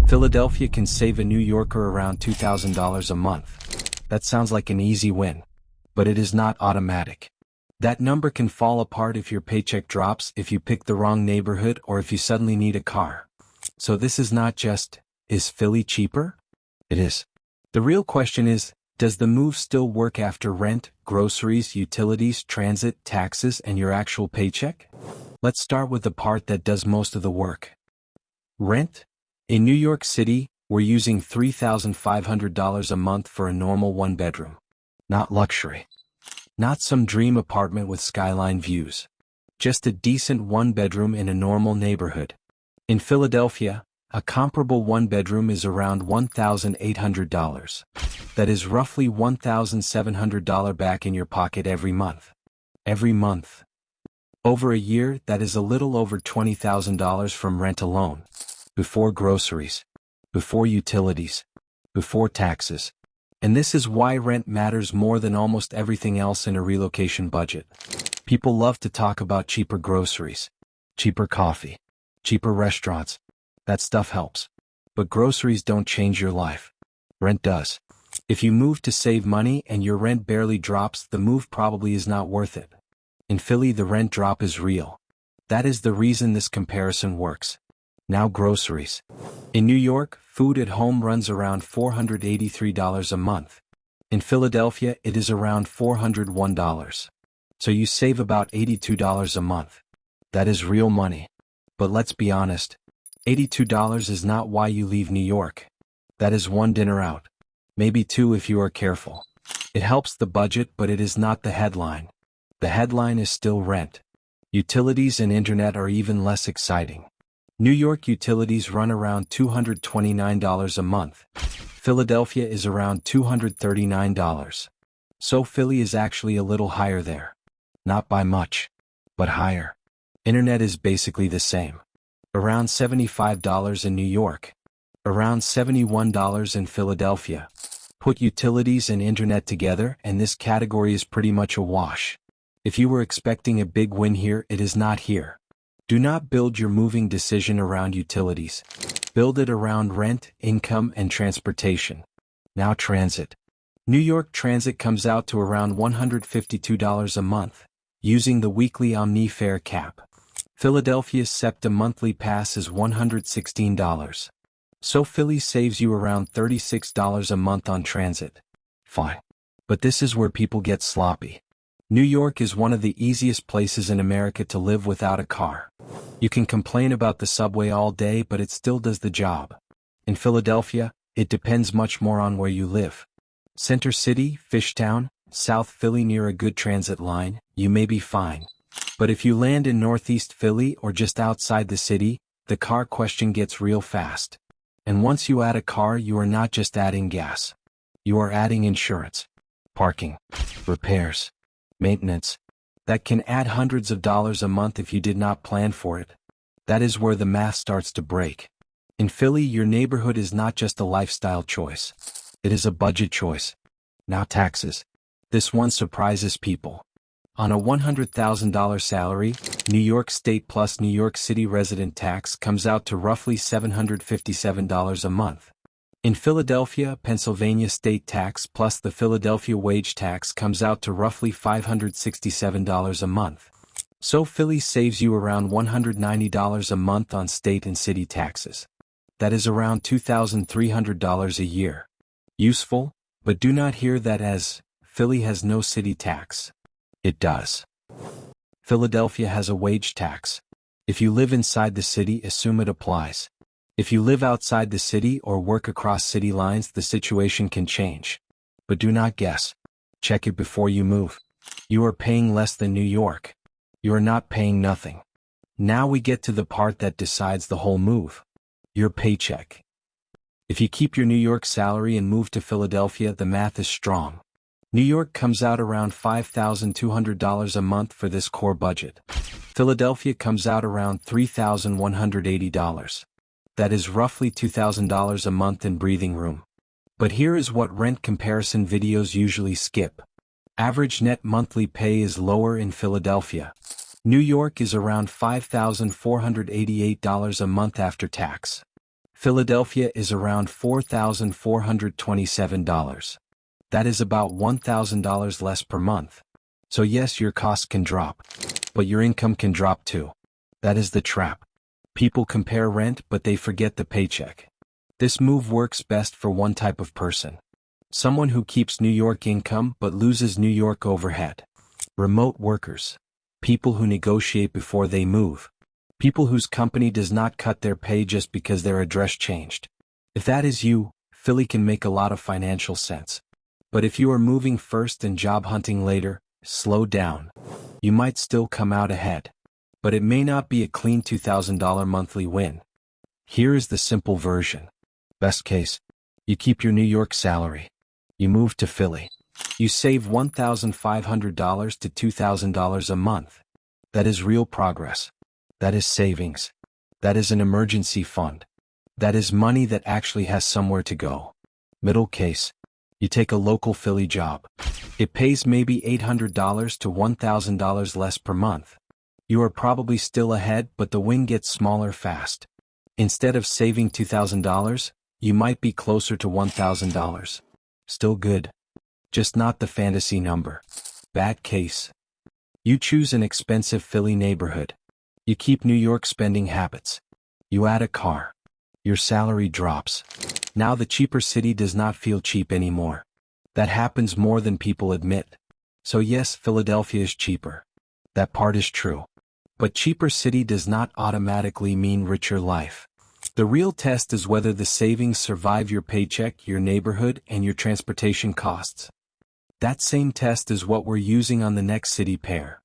Philadelphia can save a New Yorker around $2,000 a month. That sounds like an easy win. But it is not automatic. That number can fall apart if your paycheck drops, if you pick the wrong neighborhood, or if you suddenly need a car. So this is not just, is Philly cheaper? It is. The real question is, does the move still work after rent, groceries, utilities, transit, taxes, and your actual paycheck? Let's start with the part that does most of the work. Rent? In New York City, we're using $3,500 a month for a normal one-bedroom. Not luxury. Not some dream apartment with skyline views. Just a decent one-bedroom in a normal neighborhood. In Philadelphia, a comparable one-bedroom is around $1,800. That is roughly $1,700 back in your pocket every month. Every month. Over a year, that is a little over $20,000 from rent alone. Before groceries. Before utilities. Before taxes. And this is why rent matters more than almost everything else in a relocation budget. People love to talk about cheaper groceries. Cheaper coffee. Cheaper restaurants. That stuff helps. But groceries don't change your life. Rent does. If you move to save money and your rent barely drops, the move probably is not worth it. In Philly, the rent drop is real. That is the reason this comparison works. Now groceries. In New York, food at home runs around $483 a month. In Philadelphia, it is around $401. So you save about $82 a month. That is real money. But let's be honest, $82 is not why you leave New York. That is one dinner out. Maybe two if you are careful. It helps the budget, but it is not the headline. The headline is still rent. Utilities and internet are even less exciting. New York utilities run around $229 a month. Philadelphia is around $239. So Philly is actually a little higher there. Not by much, but higher. Internet is basically the same. Around $75 in New York. Around $71 in Philadelphia. Put utilities and internet together and this category is pretty much a wash. If you were expecting a big win here, it is not here. Do not build your moving decision around utilities. Build it around rent, income, and transportation. Now transit. New York Transit comes out to around $152 a month, using the weekly Omni fare cap. Philadelphia's SEPTA monthly pass is $116. So Philly saves you around $36 a month on transit. Fine. But this is where people get sloppy. New York is one of the easiest places in America to live without a car. You can complain about the subway all day, but it still does the job. In Philadelphia, it depends much more on where you live. Center City, Fishtown, South Philly near a good transit line, you may be fine. But if you land in Northeast Philly or just outside the city, the car question gets real fast. And once you add a car, you are not just adding gas. You are adding insurance, parking, repairs, maintenance. That can add hundreds of dollars a month if you did not plan for it. That is where the math starts to break. In Philly, your neighborhood is not just a lifestyle choice. It is a budget choice. Now taxes. This one surprises people. On a $100,000 salary, New York State plus New York City resident tax comes out to roughly $757 a month. In Philadelphia, Pennsylvania state tax plus the Philadelphia wage tax comes out to roughly $567 a month. So Philly saves you around $190 a month on state and city taxes. That is around $2,300 a year. Useful, but do not hear that as, Philly has no city tax. It does. Philadelphia has a wage tax. If you live inside the city, assume it applies. If you live outside the city or work across city lines, the situation can change. But do not guess. Check it before you move. You are paying less than New York. You are not paying nothing. Now we get to the part that decides the whole move. Your paycheck. If you keep your New York salary and move to Philadelphia, the math is strong. New York comes out around $5,200 a month for this core budget. Philadelphia comes out around $3,180. That is roughly $2,000 a month in breathing room. But here is what rent comparison videos usually skip. Average net monthly pay is lower in Philadelphia. New York is around $5,488 a month after tax. Philadelphia is around $4,427. That is about $1,000 less per month. So yes, your costs can drop, but your income can drop too. That is the trap. People compare rent, but they forget the paycheck. This move works best for one type of person. Someone who keeps New York income but loses New York overhead. Remote workers. People who negotiate before they move. People whose company does not cut their pay just because their address changed. If that is you, Philly can make a lot of financial sense. But if you are moving first and job hunting later, slow down. You might still come out ahead. But it may not be a clean $2,000 monthly win. Here is the simple version. Best case, you keep your New York salary. You move to Philly. You save $1,500 to $2,000 a month. That is real progress. That is savings. That is an emergency fund. That is money that actually has somewhere to go. Middle case, you take a local Philly job. It pays maybe $800 to $1,000 less per month. You are probably still ahead, but the win gets smaller fast. Instead of saving $2,000, you might be closer to $1,000. Still good. Just not the fantasy number. Bad case. You choose an expensive Philly neighborhood. You keep New York spending habits. You add a car. Your salary drops. Now the cheaper city does not feel cheap anymore. That happens more than people admit. So yes, Philadelphia is cheaper. That part is true. But cheaper city does not automatically mean richer life. The real test is whether the savings survive your paycheck, your neighborhood, and your transportation costs. That same test is what we're using on the next city pair.